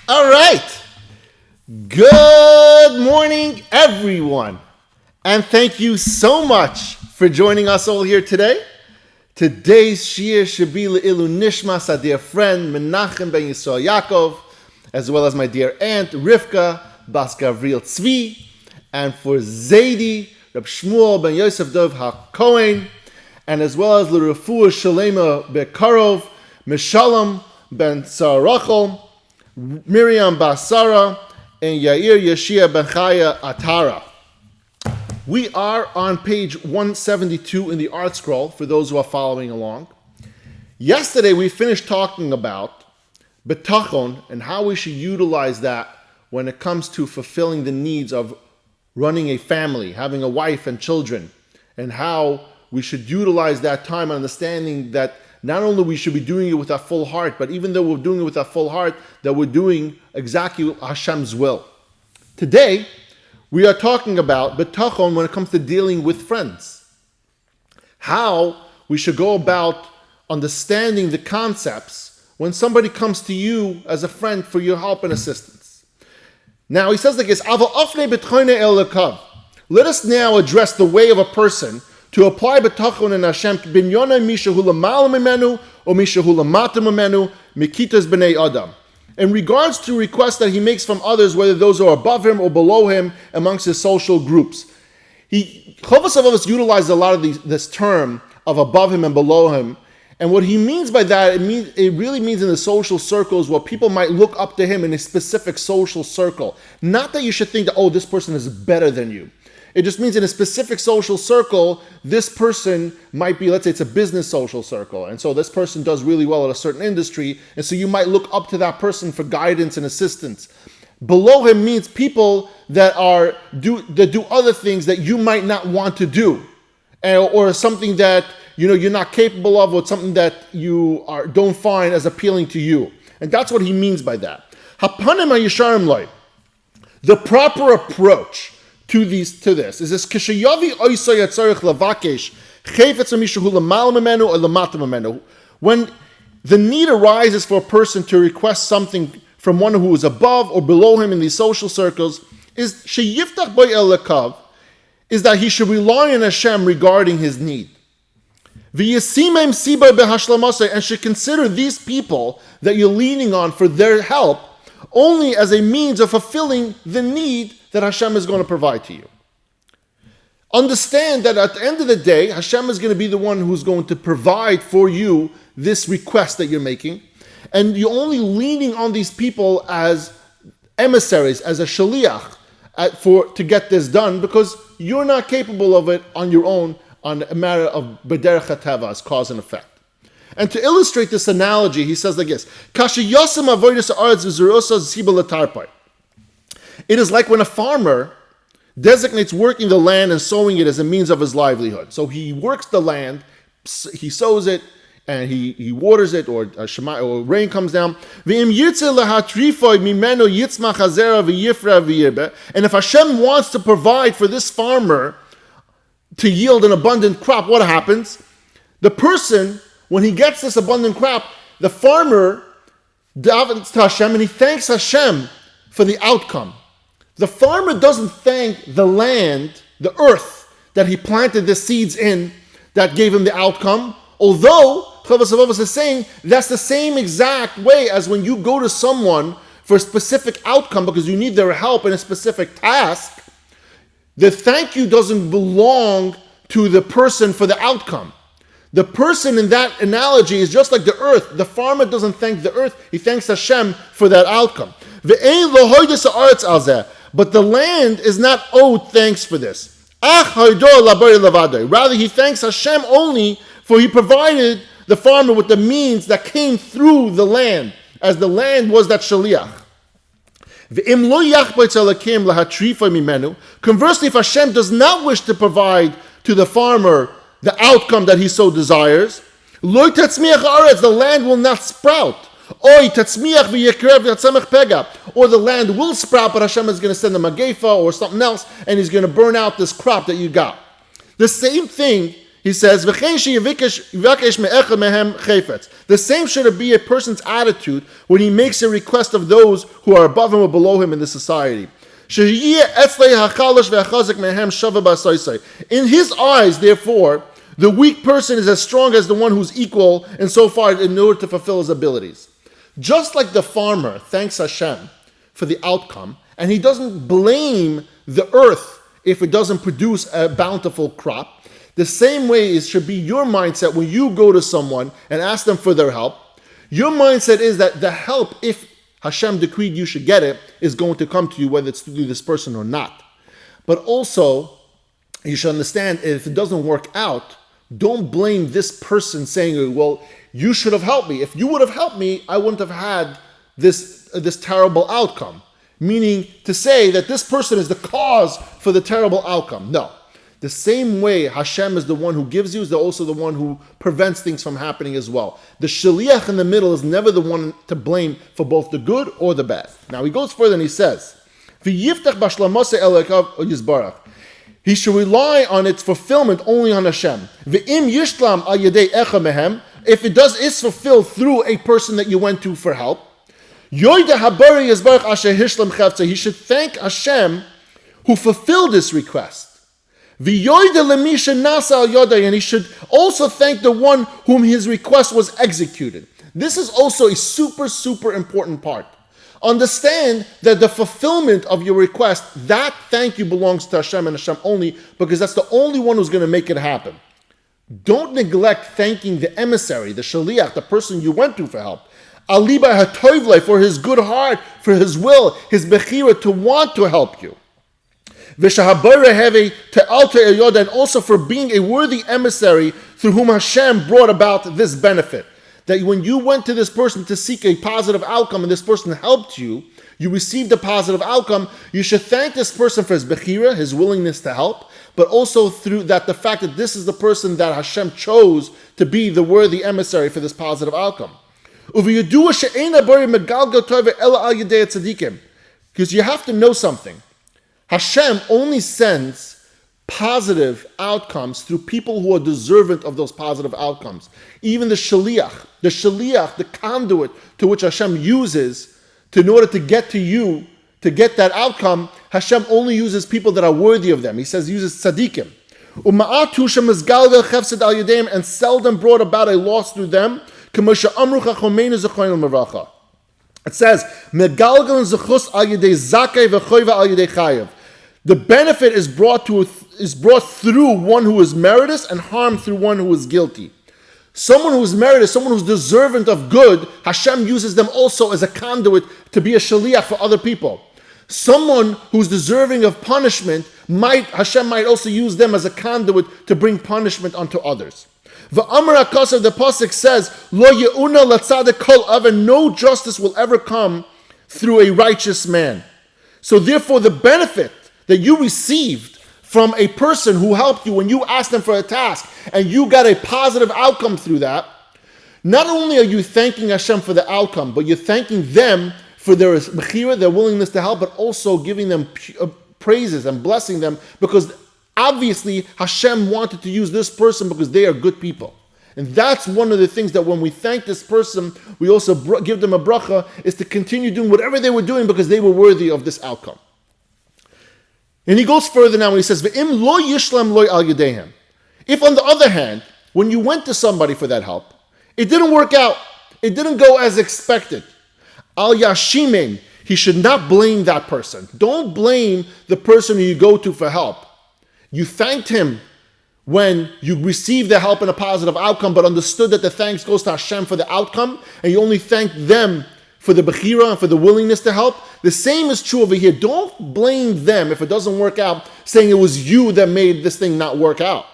All right. Good morning, everyone. And thank you so much for joining us all here today. Today's shiur should be le'ilu nishmas, our dear friend Menachem ben Yisrael Yaakov, as well as my dear aunt Rivka Bas Gavriel Tzvi, and for Zaidi Reb Shmuel ben Yosef Dov HaKohen, and as well as l'refuah Shalema Bekarov Mishalom ben Sarachol, Miriam Basara, and Yair Yeshia ben Chaya Atara. We are on page 172 in the art scroll, for those who are following along. Yesterday we finished talking about Bitachon and how we should utilize that when it comes to fulfilling the needs of running a family, having a wife and children, and how we should utilize that time, understanding that not only we should be doing it with our full heart, but even though we're doing it with our full heart, that we're doing exactly Hashem's will. Today, we are talking about Bitachon when it comes to dealing with friends. How we should go about understanding the concepts when somebody comes to you as a friend for your help and assistance. Now, he says like this, let us now address the way of a person to apply Bitachon in Hashem, binyona mishahu lamal mimenu or mishahu lamata mimenu mikitas b'nei adam. In regards to requests that he makes from others, whether those are above him or below him amongst his social groups. Rav Av utilized a lot of this term of above him and below him. And what he means by that, it really means in the social circles where people might look up to him in a specific social circle. Not that you should think that, oh, this person is better than you. It just means in a specific social circle, this person might be, let's say it's a business social circle, and so this person does really well at a certain industry, and so you might look up to that person for guidance and assistance. Below him means people that do other things that you might not want to do, or something that you're not capable of, or something that you don't find as appealing to you. And that's what he means by that. Hapanim hayisharim loy. The proper approach to this is this: kishayavi oisa yatzarich lavakesh chayfetz mishahu lamal memenu or lamata memenu. When the need arises for a person to request something from one who is above or below him in these social circles, is sheyiftach by el lekav, is that he should rely on Hashem regarding his need. V'yasimem siba behashlamasa, and should consider these people that you're leaning on for their help only as a means of fulfilling the need that Hashem is going to provide to you. Understand that at the end of the day, Hashem is going to be the one who's going to provide for you this request that you're making, and you're only leaning on these people as emissaries, as a shaliach, to get this done, because you're not capable of it on your own, on a matter of bederech hateva, as cause and effect. And to illustrate this analogy, he says like this: it is like when a farmer designates working the land and sowing it as a means of his livelihood. So he works the land, he sows it, and he waters it, or rain comes down. And if Hashem wants to provide for this farmer to yield an abundant crop, what happens? The person, when he gets this abundant crop, the farmer davens to Hashem and he thanks Hashem for the outcome. The farmer doesn't thank the land, the earth, that he planted the seeds in that gave him the outcome. Although, Rav Av is saying, that's the same exact way as when you go to someone for a specific outcome because you need their help in a specific task. The thank you doesn't belong to the person for the outcome. The person in that analogy is just like the earth. The farmer doesn't thank the earth, he thanks Hashem for that outcome. But the land is not owed thanks for this. Rather, he thanks Hashem only for he provided the farmer with the means that came through the land, as the land was that shaliach. Conversely, if Hashem does not wish to provide to the farmer the outcome that he so desires, the land will not sprout. Or the land will sprout, but Hashem is going to send a magefa or something else, and he's going to burn out this crop that you got. The same thing He says, the same should be a person's attitude when he makes a request of those who are above him or below him in the society. In his eyes, therefore, the weak person is as strong as the one who's equal insofar in order to fulfill his abilities. Just like the farmer thanks Hashem for the outcome, and he doesn't blame the earth if it doesn't produce a bountiful crop, the same way it should be your mindset when you go to someone and ask them for their help. Your mindset is that the help, if Hashem decreed you should get it, is going to come to you, whether it's through this person or not. But also, you should understand, if it doesn't work out, don't blame this person saying, well, you should have helped me. If you would have helped me, I wouldn't have had this terrible outcome. Meaning to say that this person is the cause for the terrible outcome. No. The same way Hashem is the one who gives you, is also the one who prevents things from happening as well. The shaliach in the middle is never the one to blame for both the good or the bad. Now he goes further and he says, he should rely on its fulfillment only on Hashem. If it is fulfilled through a person that you went to for help, he should thank Hashem who fulfilled this request. And he should also thank the one whom his request was executed. This is also a super, super important part. Understand that the fulfillment of your request, that thank you belongs to Hashem and Hashem only, because that's the only one who's going to make it happen. Don't neglect thanking the emissary, the shaliach, the person you went to for help. Aliba hatoivle, for his good heart, for his will, his bechira to want to help you. And also for being a worthy emissary through whom Hashem brought about this benefit. That when you went to this person to seek a positive outcome and this person helped you, you received a positive outcome, you should thank this person for his bechira, his willingness to help, but also through that the fact that this is the person that Hashem chose to be the worthy emissary for this positive outcome. Because you have to know something. Hashem only sends positive outcomes through people who are deserving of those positive outcomes. Even the shaliach, the conduit to which Hashem uses in order to get to you, to get that outcome, Hashem only uses people that are worthy of them. He says he uses tzaddikim. And seldom brought about a loss through them. It says, the benefit is brought through one who is meritorious and harm through one who is guilty. Someone who is meritorious, someone who's deserving of good, Hashem uses them also as a conduit to be a shaliach for other people. Someone who's deserving of punishment, Hashem might also use them as a conduit to bring punishment onto others. The pasuk says, "Lo ye'una latzadik kol aven." No justice will ever come through a righteous man. So therefore, the benefit that you received from a person who helped you when you asked them for a task, and you got a positive outcome through that, not only are you thanking Hashem for the outcome, but you're thanking them for their bechira, their willingness to help, but also giving them praises and blessing them, because obviously Hashem wanted to use this person because they are good people. And that's one of the things that when we thank this person, we also give them a bracha, is to continue doing whatever they were doing because they were worthy of this outcome. And he goes further now and he says, V'im lo yishlam lo al yadehem. If on the other hand, when you went to somebody for that help, it didn't work out, it didn't go as expected, al yashimen, he should not blame that person. Don't blame the person who you go to for help. You thanked him when you received the help and a positive outcome, but understood that the thanks goes to Hashem for the outcome, and you only thanked them for the bechira and for the willingness to help. The same is true over here. Don't blame them if it doesn't work out, saying it was you that made this thing not work out.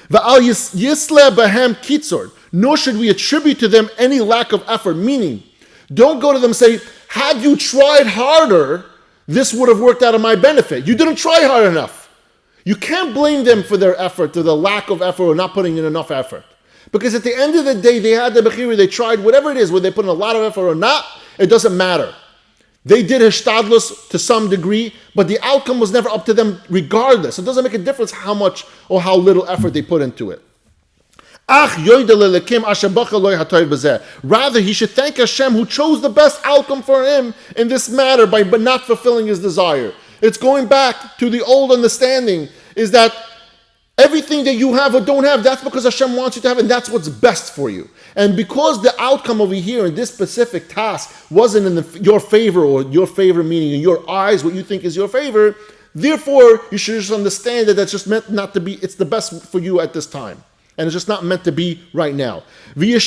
V'al yisle bahem kitzur. Nor should we attribute to them any lack of effort. Meaning, don't go to them and say, had you tried harder, this would have worked out in my benefit. You didn't try hard enough. You can't blame them for their effort, or the lack of effort, or not putting in enough effort. Because at the end of the day, they had the bechira, they tried, whatever it is, whether they put in a lot of effort or not, it doesn't matter. They did hishtadlus to some degree, but the outcome was never up to them regardless. It doesn't make a difference how much or how little effort they put into it. Rather, he should thank Hashem who chose the best outcome for him in this matter by not fulfilling his desire. It's going back to the old understanding, is that everything that you have or don't have, that's because Hashem wants you to have, and that's what's best for you. And because the outcome over here in this specific task wasn't in your favor, or your favor meaning in your eyes, what you think is your favor, therefore, you should just understand that that's just meant not to be, it's the best for you at this time. And it's just not meant to be right now. And he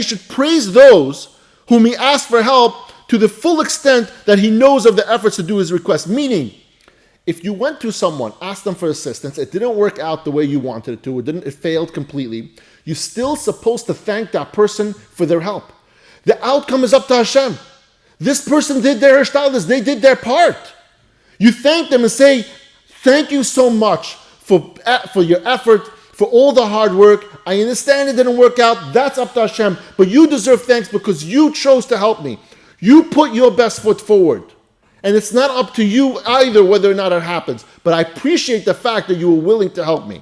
should praise those whom he asked for help to the full extent that he knows of the efforts to do his request. Meaning, if you went to someone, asked them for assistance, it didn't work out the way you wanted it to, it failed completely, you're still supposed to thank that person for their help. The outcome is up to Hashem. This person did their hishtadlus, they did their part. You thank them and say, thank you so much for your effort, for all the hard work. I understand it didn't work out. That's up to Hashem. But you deserve thanks because you chose to help me. You put your best foot forward. And it's not up to you either whether or not it happens. But I appreciate the fact that you were willing to help me.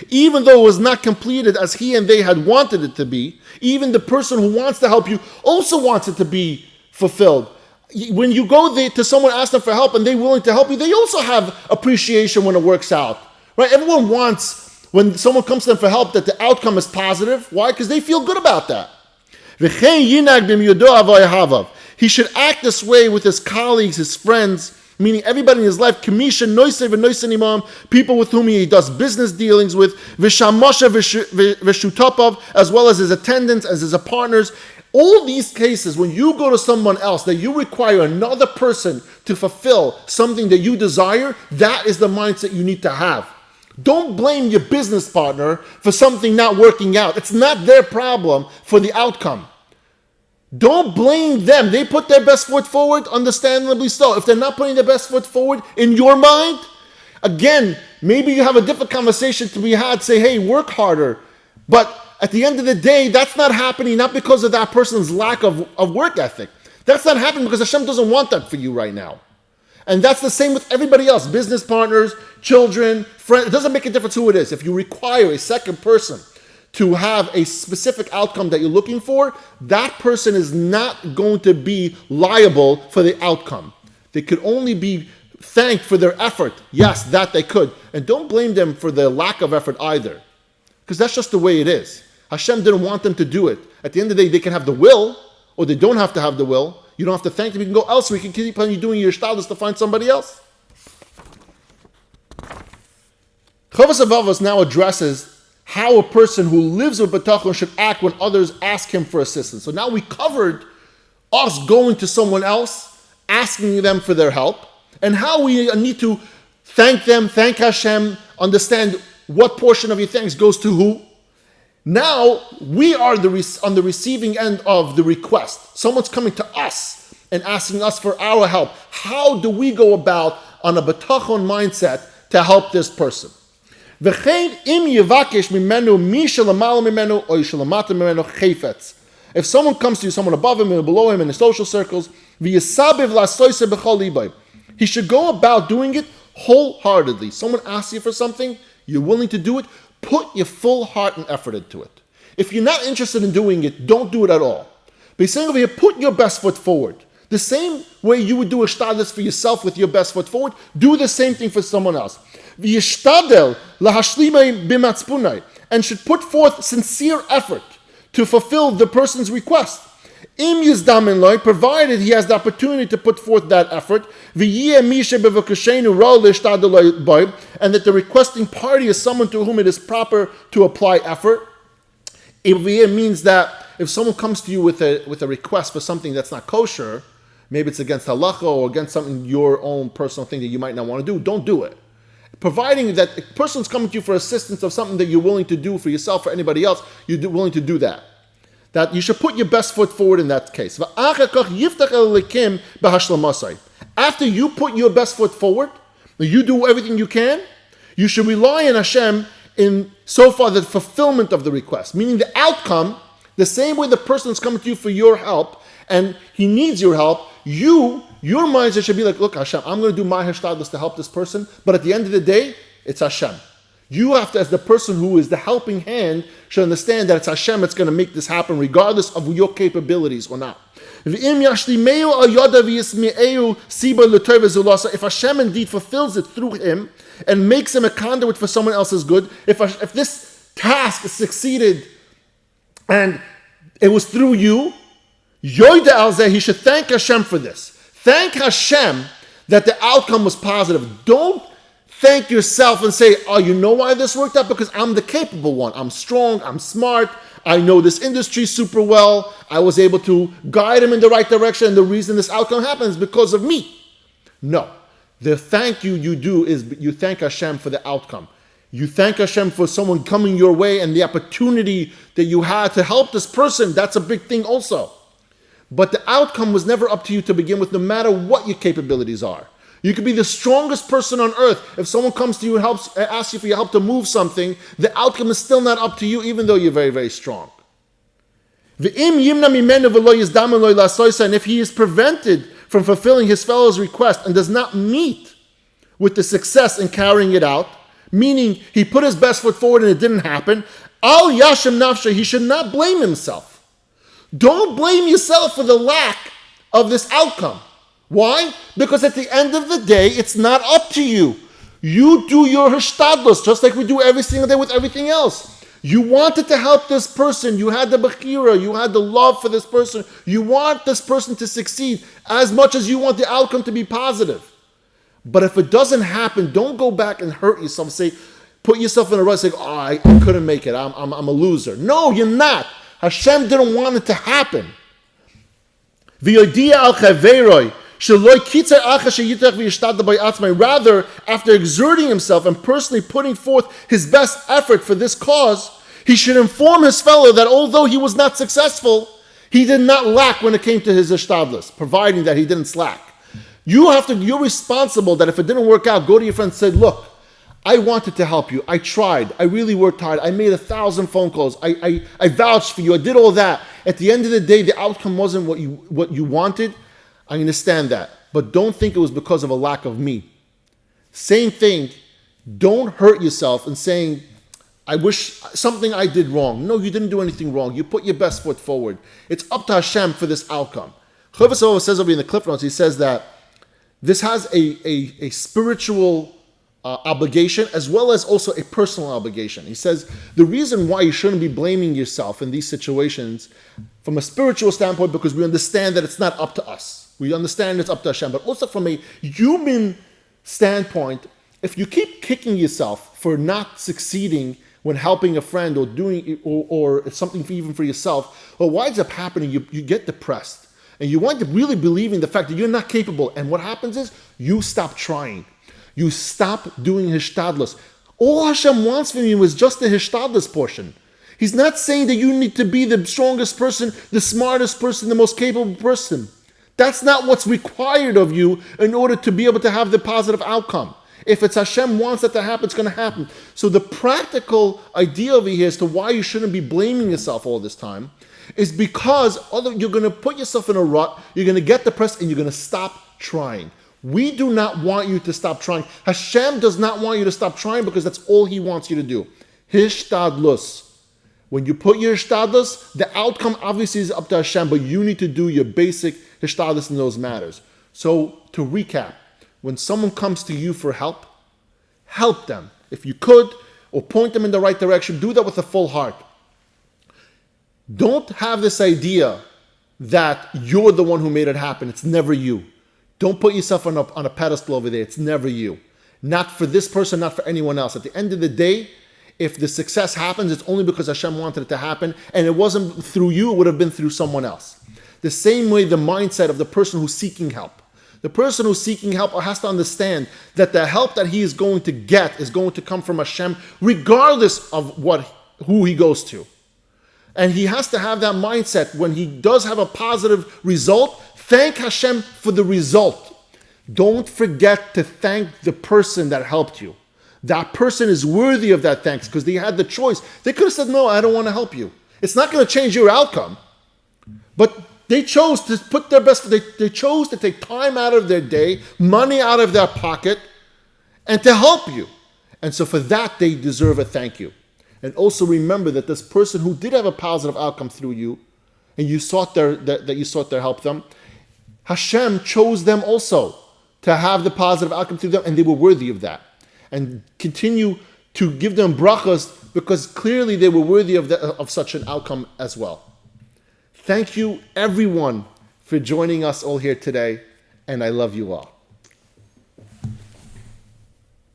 Even though it was not completed as he and they had wanted it to be, even the person who wants to help you also wants it to be fulfilled. When you go there to someone, ask them for help, and they're willing to help you, they also have appreciation when it works out. Right? Everyone wants, when someone comes to them for help, that the outcome is positive. Why? Because they feel good about that. He should act this way with his colleagues, his friends, meaning everybody in his life, people with whom he does business dealings with, as well as his attendants, as his partners. All these cases, when you go to someone else, that you require another person to fulfill something that you desire, that is the mindset you need to have. Don't blame your business partner for something not working out. It's not their problem for the outcome. Don't blame them. They put their best foot forward, understandably so. If they're not putting their best foot forward in your mind, again, maybe you have a different conversation to be had, say, hey, work harder. But at the end of the day, that's not happening, not because of that person's lack of work ethic. That's not happening because Hashem doesn't want that for you right now. And that's the same with everybody else, business partners, children, friends. It doesn't make a difference who it is. If you require a second person to have a specific outcome that you're looking for, that person is not going to be liable for the outcome. They could only be thanked for their effort. Yes, that they could. And don't blame them for their lack of effort either, because that's just the way it is. Hashem didn't want them to do it. At the end of the day, they can have the will, or they don't have to have the will. You don't have to thank them. You can go elsewhere. You can keep on doing your hishtadlus to find somebody else. Rav Av now addresses how a person who lives with Bitachon should act when others ask him for assistance. So now we covered us going to someone else, asking them for their help, and how we need to thank them, thank Hashem, understand what portion of your thanks goes to who. Now we are on the receiving end of the request. Someone's coming to us and asking us for our help. How do we go about on a Bitachon mindset to help this person? If someone comes to you, someone above him and below him in the social circles, he should go about doing it wholeheartedly. Someone asks you for something, you're willing to do it, put your full heart and effort into it. If you're not interested in doing it, don't do it at all. But he's saying over here, put your best foot forward. The same way you would do a hishtadlus for yourself with your best foot forward, do the same thing for someone else. And should put forth sincere effort to fulfill the person's request. Provided he has the opportunity to put forth that effort, and that the requesting party is someone to whom it is proper to apply effort. It means that if someone comes to you with a request for something that's not kosher, maybe it's against halacha or against something, your own personal thing that you might not want to do, don't do it. Providing that a person's coming to you for assistance of something that you're willing to do for yourself or anybody else, you're willing to do that. That you should put your best foot forward in that case. After you put your best foot forward, you do everything you can, you should rely on Hashem in so far the fulfillment of the request. Meaning the outcome, the same way the person is coming to you for your help and he needs your help, your mindset should be like, look, Hashem, I'm going to do my hishtadlus to help this person, but at the end of the day, it's Hashem. You have to, as the person who is the helping hand, should understand that it's Hashem that's going to make this happen, regardless of your capabilities or not. If Hashem indeed fulfills it through him and makes him a conduit for someone else's good, if this task succeeded and it was through you, he should thank Hashem for this. Thank Hashem that the outcome was positive. Don't thank yourself and say, oh, you know why this worked out? Because I'm the capable one. I'm strong. I'm smart. I know this industry super well. I was able to guide him in the right direction. And the reason this outcome happens is because of me. No. The thank you do is you thank Hashem for the outcome. You thank Hashem for someone coming your way and the opportunity that you had to help this person. That's a big thing also. But the outcome was never up to you to begin with, no matter what your capabilities are. You could be the strongest person on earth. If someone comes to you and asks you for your help to move something, the outcome is still not up to you, even though you're very, very strong. And if he is prevented from fulfilling his fellow's request and does not meet with the success in carrying it out, meaning he put his best foot forward and it didn't happen, al yashem nafsha, he should not blame himself. Don't blame yourself for the lack of this outcome. Why? Because at the end of the day, it's not up to you. You do your hishtadlus, just like we do every single day with everything else. You wanted to help this person. You had the bechira. You had the love for this person. You want this person to succeed as much as you want the outcome to be positive. But if it doesn't happen, don't go back and hurt yourself and say, put yourself in a rut, say, oh, I couldn't make it. I'm a loser. No, you're not. Hashem didn't want it to happen. Rather, after exerting himself and personally putting forth his best effort for this cause, he should inform his fellow that although he was not successful, he did not lack when it came to his hishtadlus, providing that he didn't slack. You're responsible that if it didn't work out, go to your friend and say, look, I wanted to help you. I tried. I really worked hard. I made 1,000 phone calls. I vouched for you. I did all that. At the end of the day, the outcome wasn't what you wanted. I understand that. But don't think it was because of a lack of me. Same thing. Don't hurt yourself in saying, I wish something I did wrong. No, you didn't do anything wrong. You put your best foot forward. It's up to Hashem for this outcome. Rav Av says over in the Cliff Notes, he says that this has a spiritual obligation as well as also a personal obligation. He says the reason why you shouldn't be blaming yourself in these situations from a spiritual standpoint, because we understand that it's not up to us. We understand it's up to Hashem. But also from a human standpoint, if you keep kicking yourself for not succeeding when helping a friend or doing or something even for yourself, well, why ends up happening? You get depressed. And you wind up really believing the fact that you're not capable. And what happens is you stop trying. You stop doing hishtadlus. All Hashem wants from you is just the hishtadlus portion. He's not saying that you need to be the strongest person, the smartest person, the most capable person. That's not what's required of you in order to be able to have the positive outcome. If it's Hashem wants that to happen, it's going to happen. So the practical idea over here as to why you shouldn't be blaming yourself all this time is because you're going to put yourself in a rut, you're going to get depressed, and you're going to stop trying. We do not want you to stop trying. Hashem does not want you to stop trying because that's all He wants you to do. Hishtadlus. When you put your hishtadlus, the outcome obviously is up to Hashem, but you need to do your basic hishtadlus in those matters. So to recap, when someone comes to you for help them. If you could, or point them in the right direction, do that with a full heart. Don't have this idea that you're the one who made it happen. It's never you. Don't put yourself on a pedestal over there. It's never you. Not for this person, not for anyone else. At the end of the day, if the success happens, it's only because Hashem wanted it to happen, and it wasn't through you, it would have been through someone else. The same way the mindset of the person who's seeking help. The person who's seeking help has to understand that the help that he is going to get is going to come from Hashem, regardless of who he goes to. And he has to have that mindset when he does have a positive result. Thank Hashem for the result. Don't forget to thank the person that helped you. That person is worthy of that thanks because they had the choice. They could have said, no, I don't want to help you. It's not going to change your outcome. But They chose to put their best, they chose to take time out of their day, money out of their pocket, and to help you. And so for that, they deserve a thank you. And also remember that this person who did have a positive outcome through you, and you sought their help them, Hashem chose them also to have the positive outcome through them, and they were worthy of that. And continue to give them brachas because clearly they were worthy of such an outcome as well. Thank you, everyone, for joining us all here today, and I love you all.